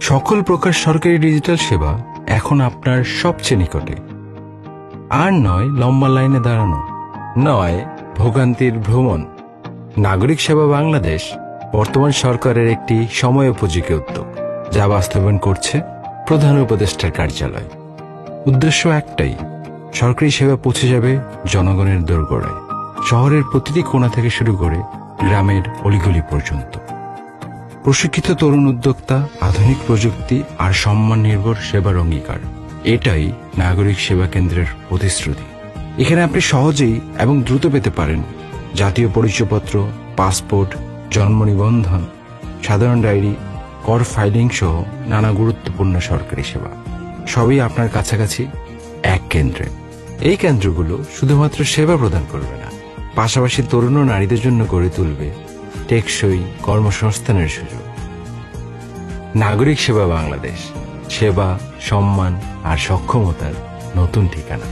সকল প্রকার সরকারি ডিজিটাল সেবা এখন আপনার সবচেয়ে নিকটে। আর নয় লম্বা লাইনে দাঁড়ানো, নয় ভোগান্তির ভ্রমণ। নাগরিক সেবা বাংলাদেশ বর্তমান সরকারের একটি সময়োপযোগী উদ্যোগ, যা বাস্তবায়ন করছে প্রধান উপদেষ্টার কার্যালয়। উদ্দেশ্য একটাই, সরকারি সেবা পৌঁছে যাবে জনগণের দোরগোড়ায়, শহরের প্রতিটি কোণা থেকে শুরু করে গ্রামের অলিগলি পর্যন্ত। প্রশিক্ষিত তরুণ উদ্যোক্তা, আধুনিক প্রযুক্তি আর সম্মান নির্ভর সেবার অঙ্গীকার, এটাই নাগরিক সেবা কেন্দ্রের প্রতিশ্রুতি। এখানে আপনি সহজেই এবং দ্রুত পেতে পারেন জাতীয় পরিচয়পত্র, পাসপোর্ট, জন্ম নিবন্ধন, সাধারণ ডায়েরি, কর ফাইলিং সহ নানা গুরুত্বপূর্ণ সরকারি সেবা, সবই আপনার কাছাকাছি এক কেন্দ্রে। এই কেন্দ্রগুলো শুধুমাত্র সেবা প্রদান করবে না, পাশাপাশি তরুণ ও নারীদের জন্য গড়ে তুলবে টেকসই কর্মসংস্থানের সুযোগ। নাগরিক সেবা বাংলাদেশ, সেবা, সম্মান আর সক্ষমতার নতুন ঠিকানা।